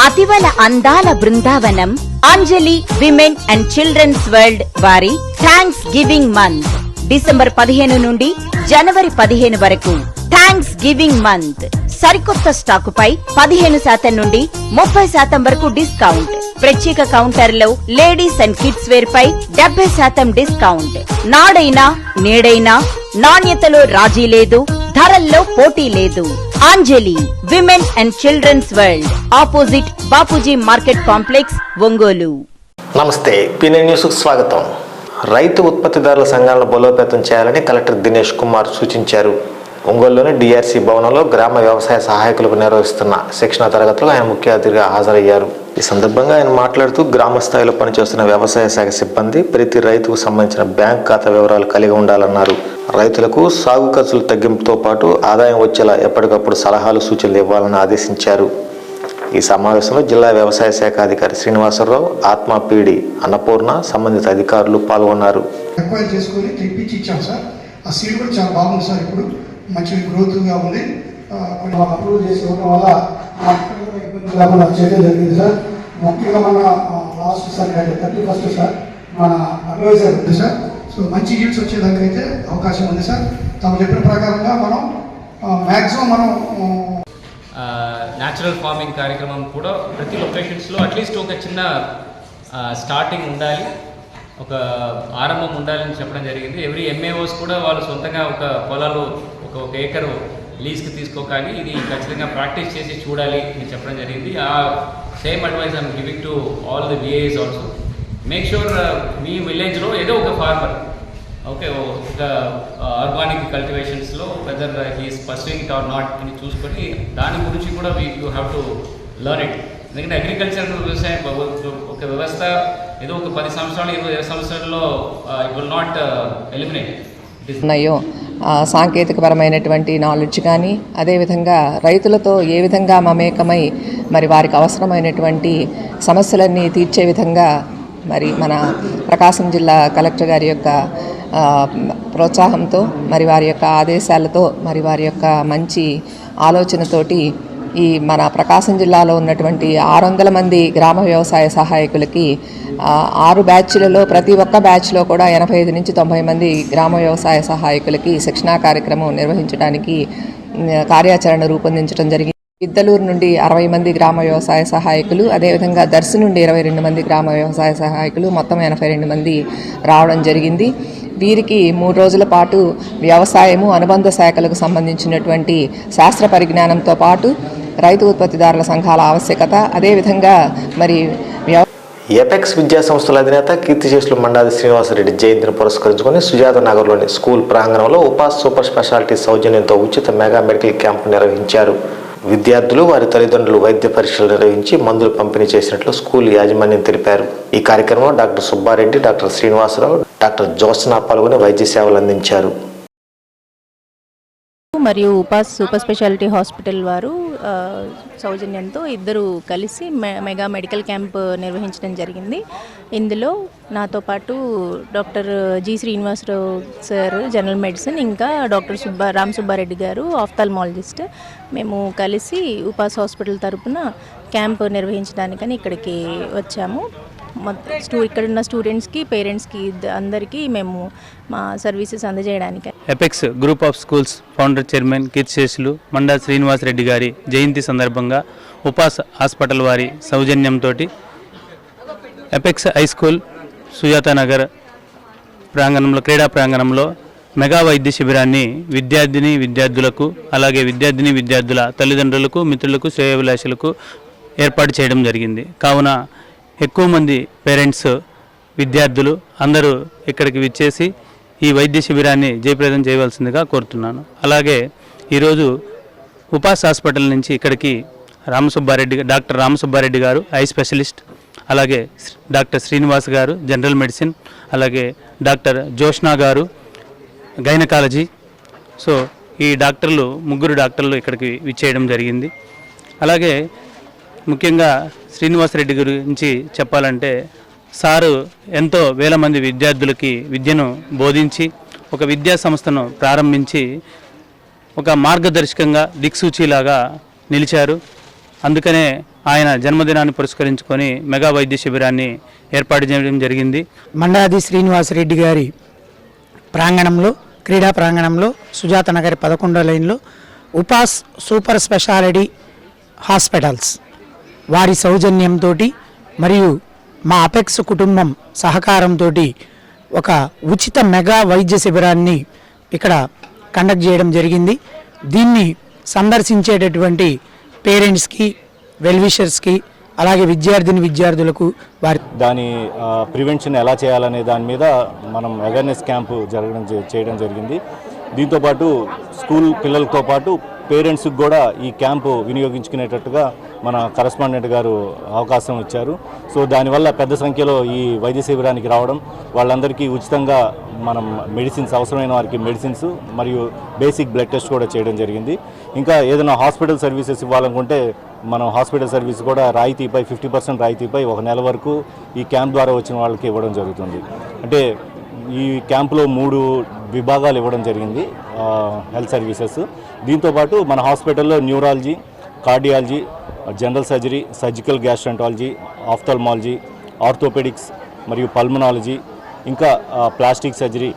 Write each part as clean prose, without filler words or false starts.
అతివల అందాల బృందావనం అంజలి women and childrens world వారి thanks giving month December 15 నుండి జనవరి 15 వరకు థ్యాంక్స్ గివింగ్ మంత్. సరికొత్త స్టాకుపై 15% నుండి 30% వరకు డిస్కౌంట్. ప్రత్యేక కౌంటర్లో లేడీస్ అండ్ కిడ్స్ వేర్ పై 70% డిస్కౌంట్. నాడైనా నేడైనా నాణ్యతలో రాజీ లేదు, ధరల్లో పోటీ లేదు. Anjali women and childrens world, opposite Bapuji market complex, Ongole. నమస్తే, పిఎన్ఎన్ న్యూస్ కు స్వాగతం. రైతు ఉత్పత్తిదారుల సంఘాలను బలోపేతం చేయాలని కలెక్టర్ దినేష్ కుమార్ సూచించారు. ఒంగోలులోని డిఆర్సీ భవనంలో గ్రామ వ్యవసాయ సహాయకులకు నిర్వహిస్తున్న శిక్షణ తరగతులు ఆయన ముఖ్య అతిథిగా హాజరయ్యారు. ఈ సందర్భంగా ఆయన మాట్లాడుతూ గ్రామ స్థాయిలో పనిచేస్తున్న వ్యవసాయ శాఖ సిబ్బంది ప్రతి రైతుకు సంబంధించిన బ్యాంక్ ఖాతా వివరాలు కలిగి ఉండాలన్నారు. రైతులకు సాగు ఖర్చుల తగ్గింపుతో పాటు ఆదాయం వచ్చేలా ఎప్పటికప్పుడు సలహాలు సూచనలు ఇవ్వాలని ఆదేశించారు. ఈ సమావేశంలో జిల్లా వ్యవసాయ శాఖ అధికారి శ్రీనివాసరావు, ఆత్మ పీడి అన్నపూర్ణ, సంబంధిత అధికారులు పాల్గొన్నారు. మంచి గ్రోత్గా ఉంది. అప్రూవ్ చేసుకోవడం వల్ల ఇబ్బంది చేయడం జరిగింది సార్. ముఖ్యంగా మన లాస్ట్ సార్ 31st సార్ మన అడ్వైజర్ ఉంది సార్. సో మంచి ఈల్డ్స్ వచ్చేదానికైతే అవకాశం ఉంది సార్. తమ చెప్పిన ప్రకారంగా మనం మ్యాక్సిమం మనం న్యాచురల్ ఫార్మింగ్ కార్యక్రమం కూడా ప్రతి లొకేషన్స్లో అట్లీస్ట్ ఒక చిన్న స్టార్టింగ్ ఉండాలి, ఒక ఆరంభం ఉండాలని చెప్పడం జరిగింది. ఎవ్రీ ఎంఏఓస్ కూడా వాళ్ళు సొంతంగా ఒక పొలాలు ఒక ఏకరు లీజ్కి తీసుకోకాలి, ఇది ఖచ్చితంగా ప్రాక్టీస్ చేసి చూడాలి అని చెప్పడం జరిగింది. ఆ same advice I'm giving to all the VAs also. Make sure మీ విలేజ్లో ఏదో ఒక ఫార్మర్ ఓకే ఒక ఆర్గానిక్ కల్టివేషన్స్లో whether he is pursuing it or not అని చూసుకొని దాని గురించి కూడా you have to learn it. ఎందుకంటే అగ్రికల్చర్ వ్యవసాయం ఒక వ్యవస్థ ఏదో ఒక 10 సంవత్సరాలు 20 సంవత్సరాల్లో ఇట్ విల్ నాట్ ఎలిమినేట్. ఉన్నాయో సాంకేతికపరమైనటువంటి నాలెడ్జ్ కానీ, అదేవిధంగా రైతులతో ఏ విధంగా మమేకమై మరి వారికి అవసరమైనటువంటి సమస్యలన్నీ తీర్చే విధంగా మరి మన ప్రకాశం జిల్లా కలెక్టర్ గారి యొక్క ప్రోత్సాహంతో, మరి వారి యొక్క ఆదేశాలతో, మరి వారి యొక్క మంచి ఆలోచనతోటి ఈ మన ప్రకాశం జిల్లాలో ఉన్నటువంటి 600 మంది గ్రామ వ్యవసాయ సహాయకులకి 6 బ్యాచ్లలో ప్రతి ఒక్క బ్యాచ్లో కూడా 85 నుంచి 90 మంది గ్రామ వ్యవసాయ సహాయకులకి శిక్షణా కార్యక్రమం నిర్వహించడానికి కార్యాచరణ రూపొందించడం జరిగింది. ఇద్దలూరు నుండి 60 మంది గ్రామ వ్యవసాయ సహాయకులు, అదేవిధంగా దర్శి నుండి 22 మంది గ్రామ వ్యవసాయ సహాయకులు, మొత్తం 82 మంది రావడం జరిగింది. వీరికి 3 రోజుల పాటు వ్యవసాయము, అనుబంధ శాఖలకు సంబంధించినటువంటి శాస్త్ర పరిజ్ఞానంతో పాటు రైతు ఉత్పత్తిదారుల సంఘాల ఆవశ్యకత, అదేవిధంగా మరి ఎపెక్స్ విద్యా సంస్థల అధినేత కీర్తిశేషులు మండాది శ్రీనివాసరెడ్డి జయంతిని పురస్కరించుకుని సుజాత నగర్లోని స్కూల్ ప్రాంగణంలో ఉపాస్ సూపర్ స్పెషాలిటీ సౌజన్యంతో ఉచిత మెగా మెడికల్ క్యాంపు నిర్వహించారు. విద్యార్థులు, వారి తల్లిదండ్రులు వైద్య పరీక్షలు నిర్వహించి మందులు పంపిణీ చేసినట్లు స్కూల్ యాజమాన్యం తెలిపారు. ఈ కార్యక్రమంలో doctor Subbareddy, doctor Srinivasarao, doctor Jyothsna పాల్గొని వైద్య సేవలు అందించారు. మరియు ఉపాస్ సూపర్ స్పెషాలిటీ హాస్పిటల్ వారు సౌజన్యంతో ఇద్దరు కలిసి మెగా మెడికల్ క్యాంప్ నిర్వహించడం జరిగింది. ఇందులో నాతో పాటు doctor G Srinivasarao sir general medicine, ఇంకా డాక్టర్ రామ్ సుబ్బారెడ్డి గారు ఆఫ్థాల్మాలజిస్ట్, మేము కలిసి ఉపాస్ హాస్పిటల్ తరపున క్యాంప్ నిర్వహించడానికని ఇక్కడికి వచ్చాము. ఇక్కడ ఉన్న స్టూడెంట్స్కి, పేరెంట్స్కి అందరికీ మేము మా సర్వీసెస్ అందజేయడానికి. Apex group of schools founder chairman కీర్తిశేషులు మండా శ్రీనివాసరెడ్డి గారి జయంతి సందర్భంగా ఉపాస్ హాస్పిటల్ వారి సౌజన్యంతో apex high school Sujatha Nagar ప్రాంగణంలో, క్రీడా ప్రాంగణంలో మెగా వైద్య శిబిరాన్ని విద్యార్థులకు, అలాగే విద్యార్థుల తల్లిదండ్రులకు, మిత్రులకు, శ్రేయోభిలాషులకు ఏర్పాటు చేయడం జరిగింది. కావున ఎక్కువ మంది పేరెంట్స్, విద్యార్థులు అందరూ ఇక్కడికి విచ్చేసి ఈ వైద్య శిబిరాన్ని జయప్రదం చేయవలసిందిగా కోరుతున్నాను. అలాగే ఈరోజు ఉపాస్ హాస్పిటల్ నుంచి ఇక్కడికి డాక్టర్ రామసుబ్బారెడ్డి గారు ఐ స్పెషలిస్ట్, అలాగే డాక్టర్ శ్రీనివాస్ గారు జనరల్ మెడిసిన్, అలాగే డాక్టర్ జ్యోత్స్న గారు గైనకాలజీ. సో ఈ ముగ్గురు డాక్టర్లు ఇక్కడికి విచ్చేయడం జరిగింది. అలాగే ముఖ్యంగా శ్రీనివాసరెడ్డి గురించి చెప్పాలంటే, సారు ఎంతో వేల మంది విద్యార్థులకి విద్యను బోధించి ఒక విద్యా సంస్థను ప్రారంభించి ఒక మార్గదర్శకంగా దిక్సూచిలాగా నిలిచారు. అందుకనే ఆయన జన్మదినాన్ని పురస్కరించుకొని మెగా వైద్య శిబిరాన్ని ఏర్పాటు చేయడం జరిగింది. మండాది శ్రీనివాసరెడ్డి గారి ప్రాంగణంలో, క్రీడా ప్రాంగణంలో, సుజాత నగర్ 11వ లైన్లో ఉపాస్ సూపర్ స్పెషాలిటీ హాస్పిటల్స్ వారి సౌజన్యంతో మరియు మా అపెక్స్ కుటుంబం సహకారంతో ఒక ఉచిత మెగా వైద్య శిబిరాన్ని ఇక్కడ కండక్ట్ చేయడం జరిగింది. దీన్ని సందర్శించేటటువంటి పేరెంట్స్కి, వెల్విషర్స్కి, అలాగే విద్యార్థులకు దాని ప్రివెన్షన్ ఎలా చేయాలనే దాని మీద మనం అవేర్నెస్ క్యాంపు చేయడం జరిగింది. దీంతోపాటు స్కూల్ పిల్లలతో పాటు పేరెంట్స్కి కూడా ఈ క్యాంపు వినియోగించుకునేటట్టుగా మన కరెస్పాండెంట్ గారు అవకాశం ఇచ్చారు. సో దానివల్ల పెద్ద సంఖ్యలో ఈ వైద్య శిబిరానికి రావడం, వాళ్ళందరికీ ఉచితంగా మనం మెడిసిన్స్, అవసరమైన వారికి మెడిసిన్స్ మరియు బేసిక్ బ్లడ్ టెస్ట్ కూడా చేయడం జరిగింది. ఇంకా ఏదైనా హాస్పిటల్ సర్వీసెస్ ఇవ్వాలనుకుంటే మనం హాస్పిటల్ సర్వీస్ కూడా రాయితీపై 50% రాయితీపై 1 నెల వరకు ఈ క్యాంప్ ద్వారా వచ్చిన వాళ్ళకి ఇవ్వడం జరుగుతుంది. అంటే ఈ క్యాంపులో 3 విభాగాలు ఇవ్వడం జరిగింది హెల్త్ సర్వీసెస్. దీంతోపాటు మన హాస్పిటల్లో neurology, cardiology, general surgery, surgical gastroenterology, ophthalmology, orthopaedics మరియు పల్మనాలజీ, ఇంకా ప్లాస్టిక్ సర్జరీ,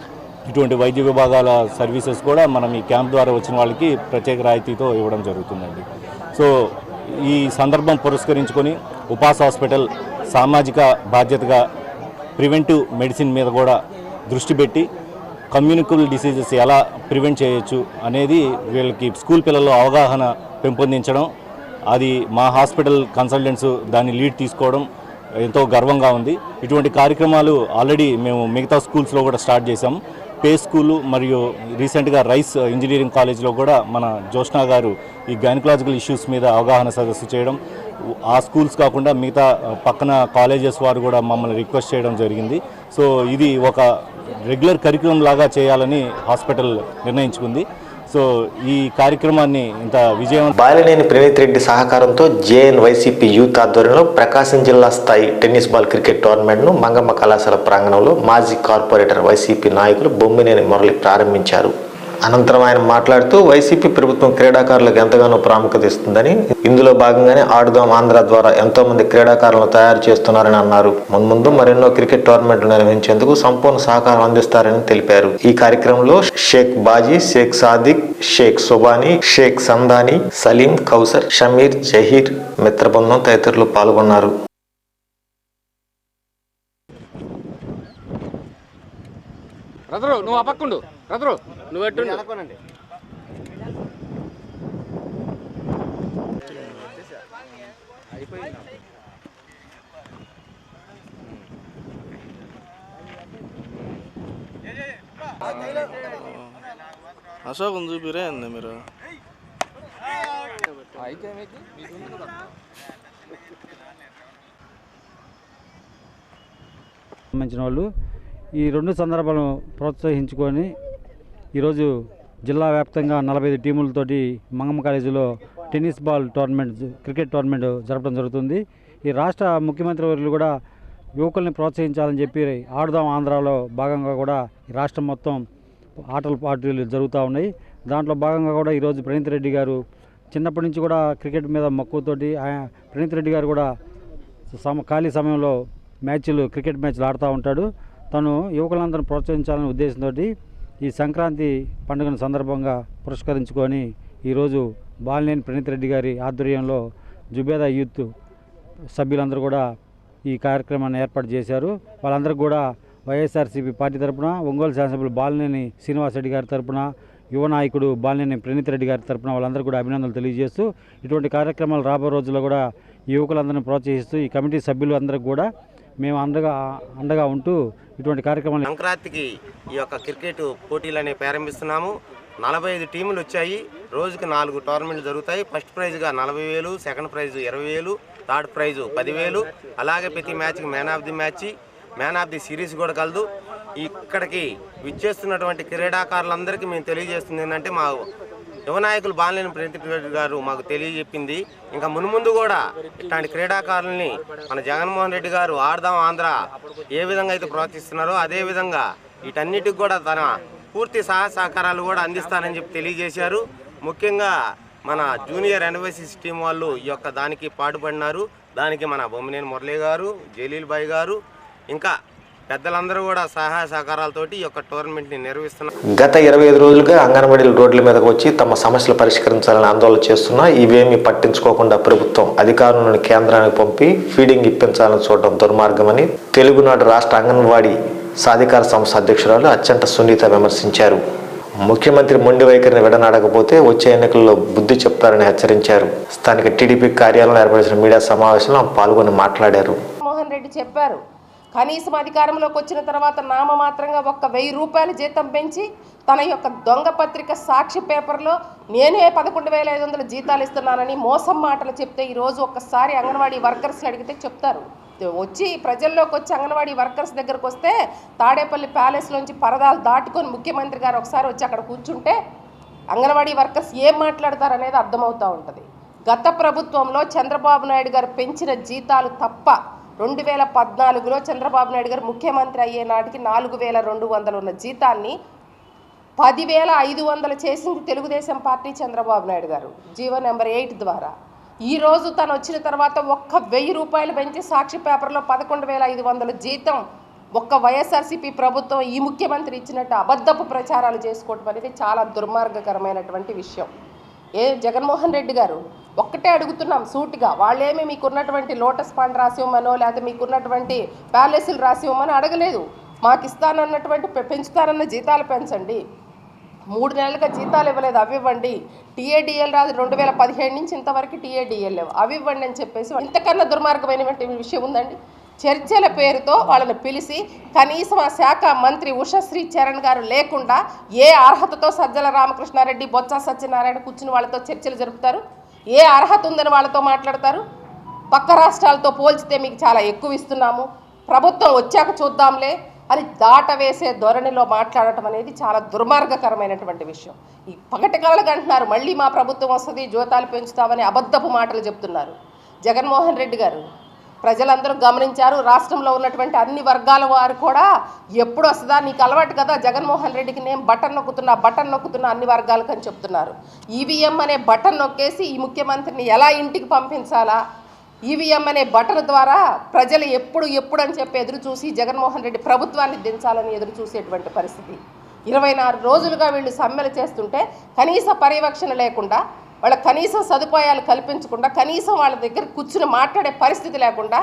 ఇటువంటి వైద్య విభాగాల సర్వీసెస్ కూడా మనం ఈ క్యాంప్ ద్వారా వచ్చిన వాళ్ళకి ప్రత్యేక రాయితీతో ఇవ్వడం జరుగుతుందండి. సో ఈ సందర్భం పురస్కరించుకొని ఉపాస్ హాస్పిటల్ సామాజిక బాధ్యతగా ప్రివెంటివ్ మెడిసిన్ మీద కూడా దృష్టి పెట్టి కమ్యూనికబుల్ డిసీజెస్ ఎలా ప్రివెంట్ చేయొచ్చు అనేది వీళ్ళకి స్కూల్ పిల్లల్లో అవగాహన పెంపొందించడం, అది మా హాస్పిటల్ కన్సల్టెంట్స్ దాన్ని లీడ్ తీసుకోవడం ఎంతో గర్వంగా ఉంది. ఇటువంటి కార్యక్రమాలు ఆల్రెడీ మేము మిగతా స్కూల్స్లో కూడా స్టార్ట్ చేసాం. పే స్కూలు మరియు రీసెంట్గా రైస్ ఇంజనీరింగ్ కాలేజ్లో కూడా మన జోష్నా గారు ఈ గైనకలాజికల్ ఇష్యూస్ మీద అవగాహన సదస్సు చేయడం, ఆ స్కూల్స్ కాకుండా మిగతా పక్కన కాలేజెస్ వారు కూడా మమ్మల్ని రిక్వెస్ట్ చేయడం జరిగింది. సో ఇది ఒక రెగ్యులర్ కరిక్యులం లాగా చేయాలని హాస్పిటల్ నిర్ణయించుకుంది. సో ఈ కార్యక్రమాన్ని ఇంత విజయవంతం. బాలినేని ప్రణీత్ రెడ్డి సహకారంతో జేఎన్వైసీపీ యూత్ ఆధ్వర్యంలో ప్రకాశం జిల్లా స్థాయి టెన్నిస్ బాల్ క్రికెట్ టోర్నమెంట్ను మంగమ్మ కళాశాల ప్రాంగణంలో మాజీ కార్పొరేటర్ వైసీపీ నాయకులు బొమ్మినేని మురళి ప్రారంభించారు. అనంతరం ఆయన మాట్లాడుతూ వైసీపీ ప్రభుత్వం క్రీడాకారులకు ఎంతగానో ప్రాముఖ్యత ఇస్తుందని, ఇందులో భాగంగానే ఆడుదాం ఆంధ్ర ద్వారా ఎంతో మంది క్రీడాకారులను తయారు చేస్తున్నారని అన్నారు. మున్ముందు మరెన్నో క్రికెట్ టోర్నమెంట్లు నిర్వహించేందుకు సంపూర్ణ సహకారం అందిస్తారని తెలిపారు. ఈ కార్యక్రమంలో షేక్ బాజీ, షేక్ సాదిక్, షేక్ సుబానీ, షేక్ సందానీ, సలీం, కౌసర్, షమీర్, జహీర్, మిత్రబృందం తదితరులు పాల్గొన్నారు. నువ్వు అపక్కుండు రద్రు నువ్వు ఎట్టు అశోక్ చూపిరే అండి మీరు సంబంధించిన వాళ్ళు ఈ 2 సందర్భాలను ప్రోత్సహించుకొని ఈరోజు జిల్లా వ్యాప్తంగా 45 టీములతోటి మంగమ్మ కాలేజీలో tennis ball tournament, cricket tournament జరపడం జరుగుతుంది. ఈ రాష్ట్ర ముఖ్యమంత్రి వర్యులు కూడా యువకుల్ని ప్రోత్సహించాలని చెప్పి ఆడుదాం ఆంధ్రాలో భాగంగా కూడా ఈ రాష్ట్రం మొత్తం పార్టీలు జరుగుతూ ఉన్నాయి. దాంట్లో భాగంగా కూడా ఈరోజు ప్రణీత్ రెడ్డి గారు చిన్నప్పటి నుంచి కూడా క్రికెట్ మీద మక్కువతోటి ప్రణీత్ రెడ్డి గారు కూడా ఖాళీ సమయంలో క్రికెట్ మ్యాచ్లు ఆడుతూ ఉంటాడు. తను యువకులందరినీ ప్రోత్సహించాలనే ఉద్దేశంతో ఈ సంక్రాంతి పండుగను సందర్భంగా పురస్కరించుకొని ఈరోజు బాలినేని ప్రణీత్ రెడ్డి గారి ఆధ్వర్యంలో జుబేదా యూత్ సభ్యులందరూ కూడా ఈ కార్యక్రమాన్ని ఏర్పాటు చేశారు. వాళ్ళందరికీ కూడా వైఎస్ఆర్సీపీ పార్టీ తరఫున, ఒంగోలు శాసనసభ్యులు బాలినేని శ్రీనివాసరెడ్డి గారి తరఫున, యువ నాయకుడు బాలినేని ప్రణీత్ రెడ్డి గారి తరఫున వాళ్ళందరూ కూడా అభినందనలు తెలియజేస్తూ ఇటువంటి కార్యక్రమాలు రాబో రోజుల్లో కూడా యువకులందరినీ ప్రోత్సహిస్తూ ఈ కమిటీ సభ్యులు అందరికీ కూడా మేము అండగా ఉంటూ ఇటువంటి కార్యక్రమాలు. సంక్రాంతికి ఈ యొక్క క్రికెట్ పోటీలు అనేవి ప్రారంభిస్తున్నాము. 45 టీములు వచ్చాయి. రోజుకి 4 టోర్నమెంట్లు జరుగుతాయి. ఫస్ట్ ప్రైజ్గా 40,000, సెకండ్ ప్రైజ్ 20,000, థర్డ్ ప్రైజ్ 10,000. అలాగే ప్రతి మ్యాచ్కి మ్యాన్ ఆఫ్ ది సిరీస్ కూడా కలదు. ఇక్కడికి విచ్చేస్తున్నటువంటి క్రీడాకారులందరికీ మేము తెలియజేస్తుంది ఏంటంటే, మా యువ నాయకులు బాలినేని ప్రణీత్ రెడ్డి గారు మాకు తెలియజెప్పింది, ఇంకా మున్ముందు కూడా ఇట్లాంటి క్రీడాకారుల్ని మన జగన్మోహన్ రెడ్డి గారు ఆడదాం ఆంధ్ర ఏ విధంగా అయితే ప్రోత్సహిస్తున్నారో అదేవిధంగా వీటన్నిటికి కూడా తన పూర్తి సహాయ సహకారాలు కూడా అందిస్తానని చెప్పి తెలియజేశారు. ముఖ్యంగా మన జూనియర్ ఎన్వైసీస్ టీం వాళ్ళు ఈ యొక్క దానికి పాటుపడినారు. దానికి మన బొమ్మినేని మురళి గారు, జలీల్ బాయ్ గారు, ఇంకా పెద్దలందరూ కూడా సహాయ సహకారాలతోటి ఈ యొక్క టోర్నమెంట్ని నిర్వహిస్తున్నారు. గత 25 రోజులుగా అంగన్వాడీలు రోడ్ల మీదకు వచ్చి తమ సమస్యలు పరిష్కరించాలని ఆందోళన చేస్తున్నా ఇవేమీ పట్టించుకోకుండా ప్రభుత్వం అధికారులను కేంద్రానికి పంపి ఫీడింగ్ ఇప్పించాలని చూడడం దుర్మార్గమని తెలుగునాడు రాష్ట్ర అంగన్వాడీ సాధికార సంస్థ అధ్యక్షురాలు అచ్చంట సునీత విమర్శించారు. ముఖ్యమంత్రి మొండి వైఖరిని విడనాడకపోతే వచ్చే ఎన్నికల్లో బుద్ధి చెప్తారని హెచ్చరించారు. స్థానిక టీడీపీ కార్యాలయంలో ఏర్పడిన మీడియా సమావేశంలో పాల్గొని మాట్లాడారు. మోహన్ రెడ్డి చెప్పారు, కనీసం అధికారంలోకి వచ్చిన తర్వాత నామమాత్రంగా 1,000 రూపాయల జీతం పెంచి తన యొక్క దొంగ పత్రిక సాక్షి పేపర్లో నేనే 11,500 జీతాలు ఇస్తున్నానని మోసం మాటలు చెప్తే ఈరోజు ఒక్కసారి అంగన్వాడీ వర్కర్స్ని అడిగితే చెప్తారు. వచ్చి ప్రజల్లోకి వచ్చి అంగన్వాడీ వర్కర్స్ దగ్గరకు వస్తే తాడేపల్లి ప్యాలెస్లోంచి పరదాలు దాటుకొని ముఖ్యమంత్రి గారు ఒకసారి వచ్చి అక్కడ కూర్చుంటే అంగన్వాడీ వర్కర్స్ ఏం మాట్లాడతారు అనేది అర్థమవుతూ ఉంటుంది. గత ప్రభుత్వంలో చంద్రబాబు నాయుడు గారు పెంచిన జీతాలు తప్ప 2014లో చంద్రబాబు నాయుడు గారు ముఖ్యమంత్రి అయ్యే నాటికి 4,200 ఉన్న జీతాన్ని 10,500 చేసింది తెలుగుదేశం పార్టీ చంద్రబాబు నాయుడు గారు జీవో నెంబర్ 8 ద్వారా. ఈరోజు తను వచ్చిన తర్వాత 1,000 రూపాయలు పెంచి సాక్షి పేపర్లో 11,500 జీతం ఒక్క వైఎస్ఆర్సీపీ ప్రభుత్వం ఈ ముఖ్యమంత్రి ఇచ్చినట్టు అబద్ధపు ప్రచారాలు చేసుకోవడం అనేది చాలా దుర్మార్గకరమైనటువంటి విషయం. జగన్మోహన్ రెడ్డి గారు ఒక్కటే అడుగుతున్నాం సూటిగా, వాళ్ళేమి మీకున్నటువంటి లోటస్ ఫండ్ రాసి ఇవ్వమనో లేకపోతే మీకున్నటువంటి ప్యాలెస్లు రాసి ఇవ్వమని అడగలేదు. మాకు ఇస్తానన్నటువంటి పెంచుతారన్న జీతాలు పెంచండి, 3 నెలలుగా జీతాలు ఇవ్వలేదు అవి ఇవ్వండి, టీఏడిఎల్ రాదు 2017 నుంచి ఇంతవరకు టీఏడిఎల్ లేవు అవి ఇవ్వండి అని చెప్పేసి ఇంతకన్నా దుర్మార్గమైనటువంటి విషయం ఉందండి. చర్చల పేరుతో వాళ్ళని పిలిచి కనీసం ఆ శాఖ మంత్రి ఉషశ్రీ చరణ్ గారు లేకుండా ఏ అర్హతతో సజ్జల రామకృష్ణారెడ్డి, బొత్స సత్యనారాయణ కూర్చుని వాళ్ళతో చర్చలు జరుపుతారు? ఏ అర్హత ఉందని వాళ్ళతో మాట్లాడతారు? పక్క రాష్ట్రాలతో పోల్చితే మీకు చాలా ఎక్కువ ఇస్తున్నాము, ప్రభుత్వం వచ్చాక చూద్దాంలే అని దాటవేసే ధోరణిలో మాట్లాడటం అనేది చాలా దుర్మార్గకరమైనటువంటి విషయం. ఈ పగటి కలలుగా అంటున్నారు మళ్ళీ మా ప్రభుత్వం వస్తుంది జీతాలు పెంచుతామని అబద్ధపు మాటలు చెప్తున్నారు. జగన్మోహన్ రెడ్డి గారు ప్రజలందరూ గమనించారు. రాష్ట్రంలో ఉన్నటువంటి అన్ని వర్గాల వారు కూడా ఎప్పుడు వస్తుందా నీకు అలవాటు కదా జగన్మోహన్ రెడ్డికి నేను బటన్ నొక్కుతున్నా అన్ని వర్గాలకు అని చెప్తున్నారు. ఈవీఎం అనే బటన్ నొక్కేసి ఈ ముఖ్యమంత్రిని ఎలా ఇంటికి పంపించాలా, ఈవీఎం అనే బటన్ ద్వారా ప్రజలు ఎప్పుడు అని చెప్పి ఎదురు చూసి జగన్మోహన్ రెడ్డి ప్రభుత్వాన్ని దించాలని ఎదురు చూసేటువంటి పరిస్థితి. 24 రోజులుగా వీళ్ళు సమ్మెలు చేస్తుంటే కనీస పర్యవేక్షణ లేకుండా, వాళ్ళ కనీసం సదుపాయాలు కల్పించకుండా, కనీసం వాళ్ళ దగ్గర కూర్చుని మాట్లాడే పరిస్థితి లేకుండా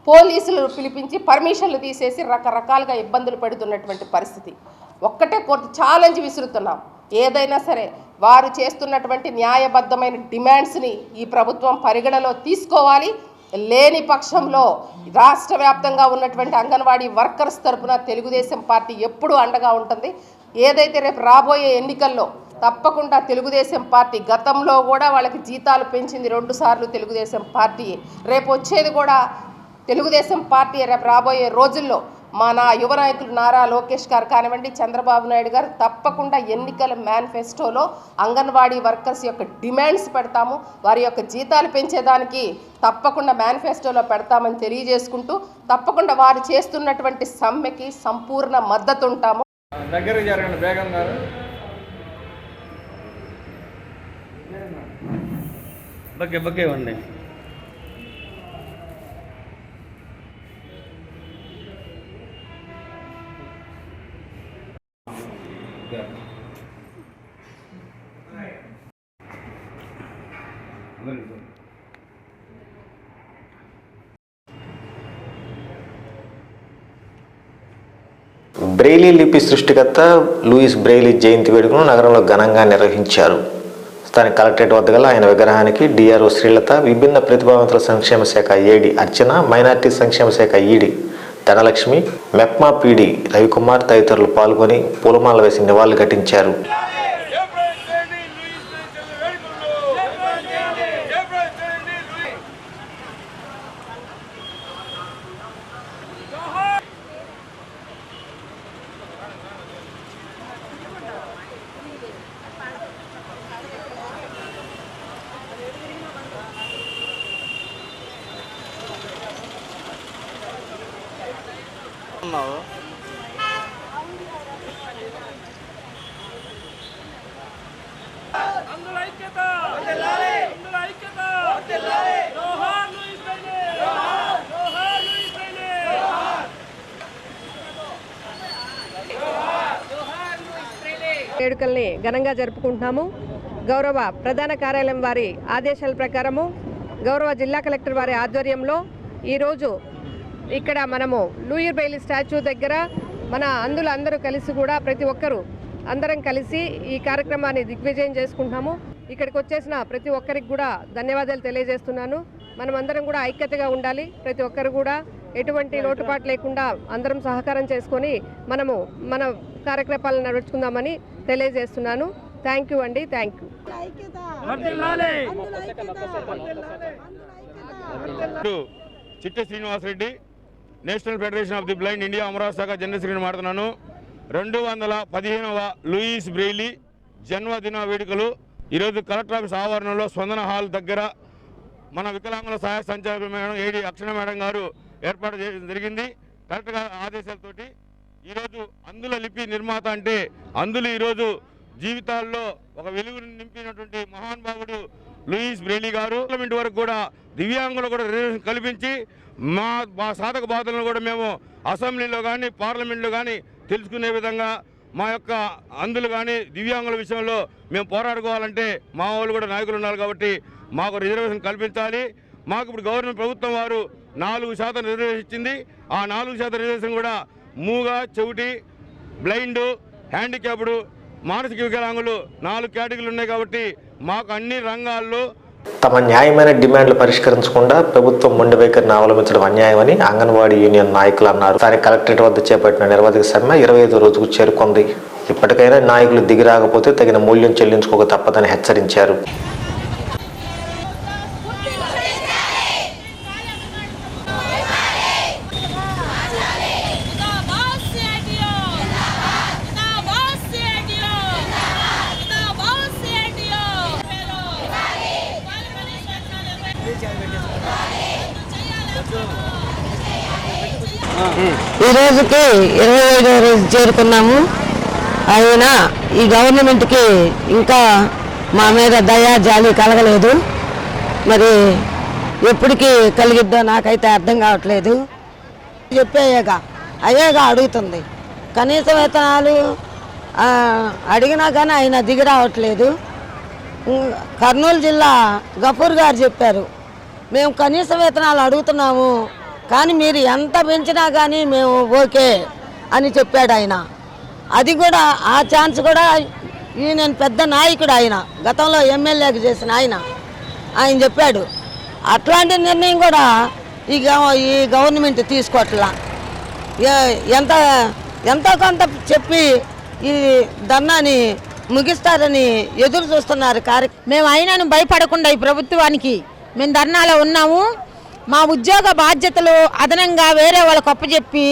పోలీసులు పిలిపించి పర్మిషన్లు తీసేసి రకరకాలుగా ఇబ్బందులు పెడుతున్నటువంటి పరిస్థితి. ఒక్కటే కోర్టు ఛాలెంజ్ విసురుతున్నాం, ఏదైనా సరే వారు చేస్తున్నటువంటి న్యాయబద్ధమైన డిమాండ్స్ని ఈ ప్రభుత్వం పరిగణలో తీసుకోవాలి. లేని పక్షంలో రాష్ట్ర వ్యాప్తంగా ఉన్నటువంటి అంగన్వాడీ వర్కర్స్ తరఫున తెలుగుదేశం పార్టీ ఎప్పుడూ అండగా ఉంటుంది. ఏదైతే రేపు రాబోయే ఎన్నికల్లో తప్పకుండా తెలుగుదేశం పార్టీ గతంలో కూడా వాళ్ళకి జీతాలు పెంచింది 2 సార్లు తెలుగుదేశం పార్టీ, రేపు వచ్చేది కూడా తెలుగుదేశం పార్టీ. రేపు రాబోయే రోజుల్లో మన యువ నాయకులు నారా లోకేష్ గారు కానివ్వండి, చంద్రబాబు నాయుడు గారు తప్పకుండా ఎన్నికల మేనిఫెస్టోలో అంగన్వాడీ వర్కర్స్ యొక్క డిమాండ్స్ పెడతాము, వారి యొక్క జీతాలు పెంచేదానికి తప్పకుండా మేనిఫెస్టోలో పెడతామని తెలియజేసుకుంటూ తప్పకుండా వారు చేస్తున్నటువంటి సమ్మెకి సంపూర్ణ మద్దతు ఉంటాము. దగ్గరికి జరగండి బేగం గారు. బకే ఇవ్వండి. బ్రెయిలీ లిపి సృష్టికర్త లూయిస్ బ్రెయిలీ జయంతి వేడుకను నగరంలో ఘనంగా నిర్వహించారు. స్థానిక కలెక్టరేట్ వద్ద గల ఆయన విగ్రహానికి డిఆర్ఓ శ్రీలత, విభిన్న ప్రతిభావంతుల సంక్షేమ శాఖ ఏడి అర్చన, మైనార్టీ సంక్షేమ శాఖ ఈడి ధనలక్ష్మి, మెప్మా పీడి రవికుమార్ తదితరులు పాల్గొని పూలమాల వేసి నివాళులు ఘటించారు. అందులో ఐక్యత వేడుకల్ని ఘనంగా జరుపుకుంటున్నాము. గౌరవ ప్రధాన కార్యాలయం వారి ఆదేశాల ప్రకారము గౌరవ జిల్లా కలెక్టర్ వారి ఆధ్వర్యంలో ఈరోజు ఇక్కడ మనము లూయి బ్రెయిలీ స్టాచ్యూ దగ్గర మన అందరూ కలిసి కూడా ప్రతి ఒక్కరూ అందరం కలిసి ఈ కార్యక్రమాన్ని దిగ్విజయం చేసుకుంటున్నాము. ఇక్కడికి వచ్చేసిన ప్రతి ఒక్కరికి కూడా ధన్యవాదాలు తెలియజేస్తున్నాను. మనమందరం కూడా ఐక్యతగా ఉండాలి. ప్రతి ఒక్కరు కూడా ఎటువంటి లోటుపాటు లేకుండా అందరం సహకారం చేసుకొని మనము మన కార్యక్రమాలను నడుచుకుందామని తెలియజేస్తున్నాను. థ్యాంక్ యూ అండి. Thank you. Chitta Srinivasareddy, national federation of the blind India Amaravati శాఖ జనరల్ సెక్రటరీ మాట్లాడుతున్నాను. 215వ లూయిస్ బ్రెయిలీ జన్మదిన వేడుకలు ఈరోజు కలెక్టర్ ఆఫీస్ ఆవరణలో స్పందన హాల్ దగ్గర మన వికలాంగుల సహాయ సంచాలక మేడం ఏడి అక్షణ మేడం గారు ఏర్పాటు చేయడం జరిగింది. కలెక్టర్ గారి ఆదేశాలతోటి ఈరోజు అందుల లిపి నిర్మాత అంటే అందులు ఈరోజు జీవితాల్లో ఒక వెలుగును నింపినటువంటి మహానుభావుడు లూయిస్ బ్రెయిలీ గారు. పార్లమెంట్ వరకు కూడా దివ్యాంగులు కూడా రిజర్వేషన్ కల్పించి మా సాధక బాధలను కూడా మేము అసెంబ్లీలో కానీ పార్లమెంట్లో కానీ తెలుసుకునే విధంగా మా యొక్క అందులు కానీ దివ్యాంగుల విషయంలో మేము పోరాడుకోవాలంటే మా వాళ్ళు కూడా నాయకులు ఉన్నారు కాబట్టి మాకు రిజర్వేషన్ కల్పించాలి. మాకు ఇప్పుడు గవర్నమెంట్ ప్రభుత్వం వారు 4% రిజర్వేషన్ ఇచ్చింది. ఆ 4% రిజర్వేషన్ కూడా మూగ, చెవిటి, బ్లైండ్, హ్యాండిక్యాప్డ్, మానసిక వికలాంగులు 4 కేటగిరీలు ఉన్నాయి కాబట్టి మాకు అన్ని రంగాల్లో తమ న్యాయమైన డిమాండ్లు పరిష్కరించకుండా ప్రభుత్వం మొండి వైఖరిని అవలంబించడం అన్యాయమని అంగన్వాడీ యూనియన్ నాయకులు అన్నారు. స్థానిక కలెక్టరేట్ వద్ద చేపట్టిన నిరవధిక సమ్మె 25వ రోజుకు చేరుకుంది. ఇప్పటికైనా నాయకులు దిగి రాకపోతే తగిన మూల్యం చెల్లించుకోక తప్పదని హెచ్చరించారు. ఈ రోజుకి 25వ రోజు చేరుకున్నాము. అయినా ఈ గవర్నమెంట్కి ఇంకా మా మీద దయా జాలి కలగలేదు. మరి ఎప్పటికీ కలిగిద్దో నాకైతే అర్థం కావట్లేదు. చెప్పేయగా అయ్యేగా అడుగుతుంది. కనీస వేతనాలు అడిగినా కానీ ఆయన దిగి రావట్లేదు. కర్నూలు జిల్లా గఫూర్ గారు చెప్పారు, మేము కనీస వేతనాలు అడుగుతున్నాము కానీ మీరు ఎంత పెంచినా కానీ మేము ఓకే అని చెప్పాడు ఆయన. అది కూడా ఆ ఛాన్స్ కూడా ఈయన పెద్ద నాయకుడు, ఆయన గతంలో ఎమ్మెల్యేకి చేసిన ఆయన చెప్పాడు. అట్లాంటి నిర్ణయం కూడా ఈ గవర్నమెంట్ తీసుకోవట్లా. ఎంతో కొంత చెప్పి ఈ ధర్నాని ముగిస్తారని ఎదురు చూస్తున్నారు. మేము అయినాను భయపడకుండా ఈ ప్రభుత్వానికి మేము ధర్నాలో ఉన్నాము. మా ఉద్యోగ బాధ్యతలు అదనంగా వేరే వాళ్ళకు అప్పచెప్పి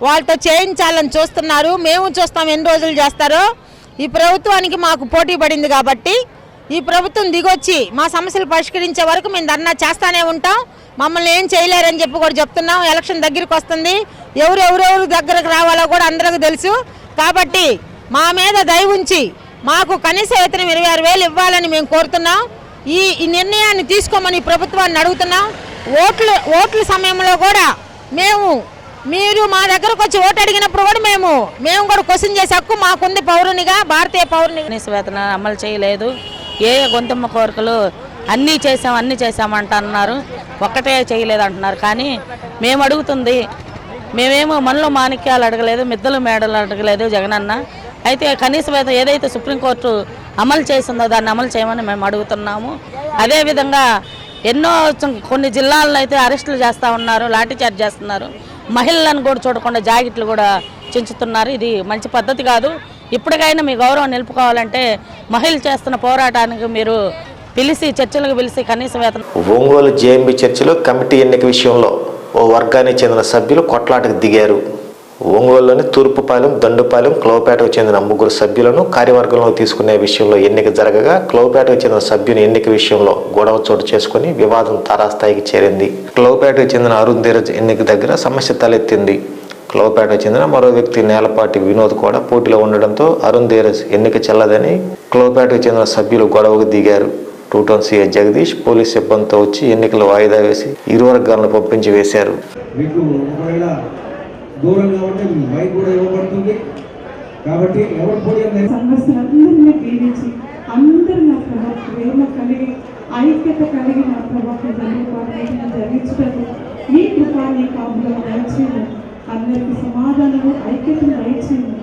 వాళ్ళతో చేయించాలని చూస్తున్నారు. మేము చూస్తాం ఎన్ని రోజులు చేస్తారో. ఈ ప్రభుత్వానికి మాకు పోటీ పడింది కాబట్టి ఈ ప్రభుత్వం దిగొచ్చి మా సమస్యలు పరిష్కరించే వరకు మేము ధర్నా చేస్తానే ఉంటాం. మమ్మల్ని ఏం చేయలేరని చెప్పి కూడా చెప్తున్నాం. ఎలక్షన్ దగ్గరికి వస్తుంది, ఎవరెవరెవరు దగ్గరకు రావాలో కూడా అందరికీ తెలుసు. కాబట్టి మా మీద దయ ఉంచి మాకు కనీస వేతనం 26,000 ఇవ్వాలని మేము కోరుతున్నాం. ఈ నిర్ణయాన్ని తీసుకోమని ప్రభుత్వాన్ని అడుగుతున్నాం. ఓట్ల సమయంలో కూడా మీరు మా దగ్గరకు వచ్చి ఓటు అడిగినప్పుడు కూడా మేము కూడా క్వశ్చన్ చేసే హక్కు మాకుంది పౌరునిగా, భారతీయ పౌరునిగా. కనీస వేతనం అమలు చేయలేదు. ఏ గొంతమ్మ కోరికలు అన్నీ చేసామంటున్నారు, ఒక్కటే చేయలేదు అంటున్నారు. కానీ మేము అడుగుతుంది, మేమేమో మనలో మాణిక్యాలు అడగలేదు, మిద్దలు మేడలు అడగలేదు జగనన్న. అయితే కనీస వేతనం ఏదైతే సుప్రీంకోర్టు అమలు చేసిందో దాన్ని అమలు చేయమని మేము అడుగుతున్నాము. అదేవిధంగా కొన్ని జిల్లాల్లో అయితే అరెస్టులు చేస్తూ ఉన్నారు, లాఠీచార్జ్ చేస్తున్నారు. మహిళలను కూడా చూడకుండా జాకెట్లు కూడా చించుతున్నారు. ఇది మంచి పద్ధతి కాదు. ఇప్పటికైనా మీ గౌరవం నిలుపుకోవాలంటే మహిళలు చేస్తున్న పోరాటానికి మీరు చర్చలకు పిలిచి కనీస వేతనం. ఒంగోలు జేఎంబీ చర్చిలో కమిటీ ఎన్నిక విషయంలో ఓ వర్గానికి చెందిన సభ్యులు కొట్లాటకు దిగారు. ఒంగోలులోని తూర్పుపాలెం, దండుపాలెం, క్లౌపేటకు చెందిన 3 సభ్యులను కార్యవర్గంలో తీసుకునే విషయంలో ఎన్నిక జరగగా క్లౌపేటకు చెందిన సభ్యుని ఎన్నిక విషయంలో గొడవ చోటు చేసుకుని వివాదం తారాస్థాయికి చేరింది. క్లౌపేటకు చెందిన అరుణ్ ధీరజ్ ఎన్నిక దగ్గర సమస్య తలెత్తింది. క్లౌపేటకు చెందిన మరో వ్యక్తి నేలపాటి వినోద్ కూడా పోటీలో ఉండడంతో అరుణ్ ధీరజ్ ఎన్నిక చెల్లదని క్లౌపేటకు చెందిన సభ్యులు గొడవకు దిగారు. 2 టౌన్ సీఐ జగదీష్ పోలీస్ సిబ్బందితో వచ్చి ఎన్నికలు వాయిదా వేసి ఇరు వర్గాలను పంపించి వేశారు. దూరంగా ఉంటే మైక్ కూడా ఇవ్వబడుతుంది. కాబట్టి ఎవరు పోలియో సంఘస్థులందరినీ దీవించి అందరూ నా ప్రభావ ప్రేమ కలిగి ఐక్యత కలిగి నా ప్రభావం జరిగించటకు మీ కృప నీ కాపులను దయచేయండి. అందరికీ సమాధానము ఐక్యతను దయచేయండి.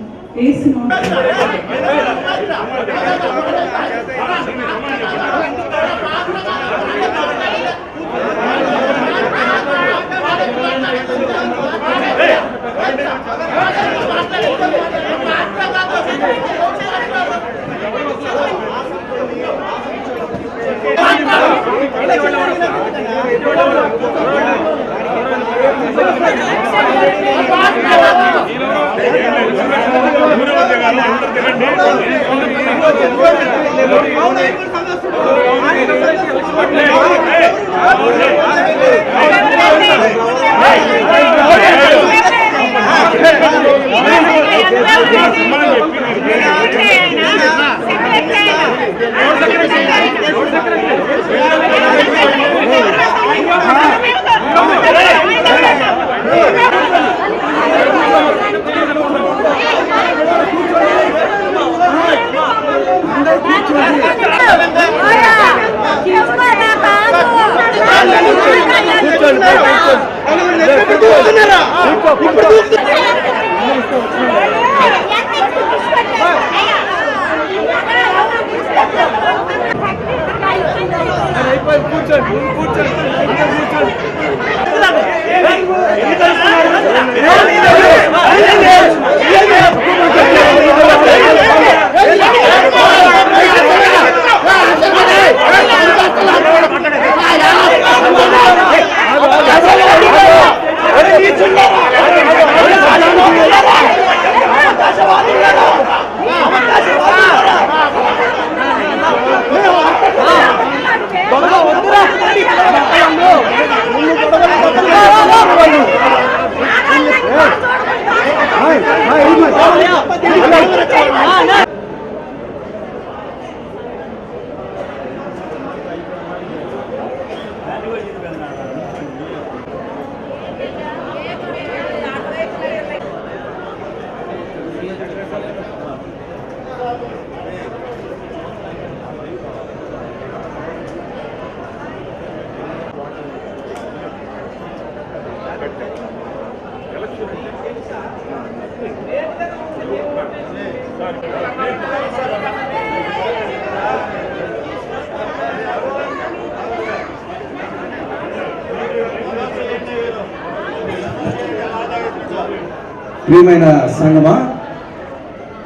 ప్రియమైన సంగమా,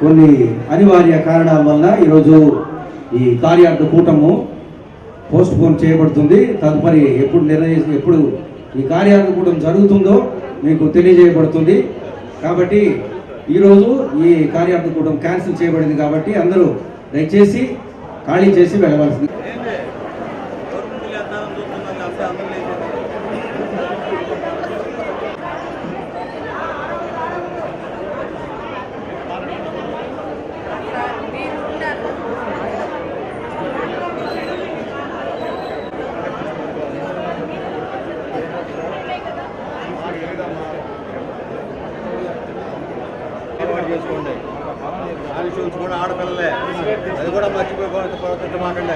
కొన్ని అనివార్య కారణాల వల్ల ఈరోజు ఈ కార్యార్థ కూటము పోస్ట్ పోన్ చేయబడుతుంది. తదుపరి ఎప్పుడు ఈ కార్యార్థ కూటం జరుగుతుందో మీకు తెలియజేయబడుతుంది. కాబట్టి ఈరోజు ఈ కార్యార్థ కూటం క్యాన్సిల్ చేయబడింది. కాబట్టి అందరూ దయచేసి ఖాళీ చేసి వెళ్ళవలసింది. చేసుకోండి. కూడా ఆడపిల్లలే, అది కూడా మర్చిపోయి మాట్లాడలే.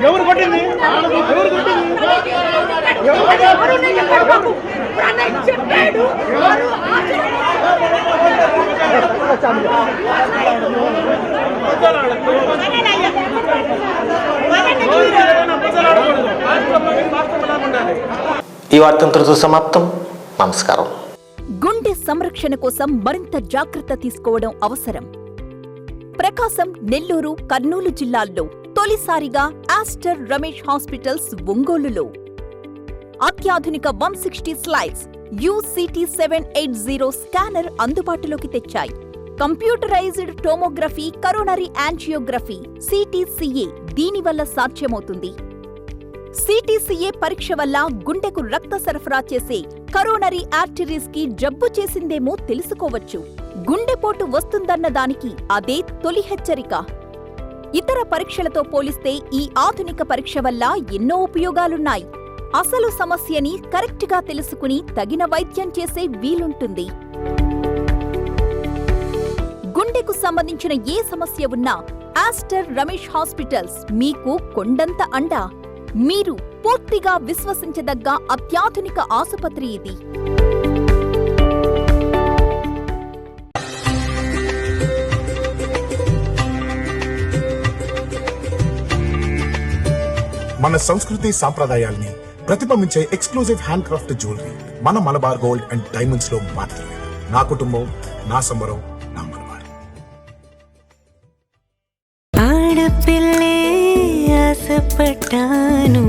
ఎవరు కొట్టింది? ఈ వార్తంతో సమాప్తం. నమస్కారం. గుండె సంరక్షణ కోసం మరింత జాగ్రత్త తీసుకోవడం అవసరం. ప్రకాశం, నెల్లూరు, కర్నూలు జిల్లాల్లో తొలిసారిగా ఆస్టర్ రమేష్ హాస్పిటల్స్ ఒంగోలులో అత్యాధునిక 160 స్లైడ్స్ UCT780 స్కానర్ అందుబాటులోకి తెచ్చాయి. Computerised tomography, coronary angiography, CTCA దీనివల్ల సాధ్యమవుతుంది. CTCA పరీక్ష వల్ల గుండెకు రక్త సరఫరా చేసే కరోనరీ ఆర్టరీస్ కి జబ్బు చేసిందేమో తెలుసుకోవచ్చు. గుండెపోటు వస్తుందన్న దానికి అదే తొలి హెచ్చరిక. ఇతర పరీక్షలతో పోలిస్తే ఈ ఆధునిక పరీక్ష వల్ల ఎన్నో ఉపయోగాలున్నాయి. అసలు సమస్యని కరెక్ట్గా తెలుసుకుని తగిన వైద్యం చేసే వీలుంటుంది. గుండెకు సంబంధించిన ఏ సమస్య ఉన్నా ఆస్టర్ రమేష్ హాస్పిటల్స్ మీకు కొండంత అండ. మీరు పూర్తిగా విశ్వసించదగ్గ అత్యాధునిక ఆసుపత్రి ఇది. మన సంస్కృతి సాంప్రదాయాల్ని ప్రతిబింబించే ఎక్స్క్లూజివ్ హ్యాండ్ క్రాఫ్ట్ జ్యువెలరీ మన మలబార్ గోల్డ్ అండ్ డైమండ్స్ లో మాత్రమే. నా కుటుంబం, నా సంబరం, నా మలబార్. ఆడపిల్లే ఆశపడ్డాను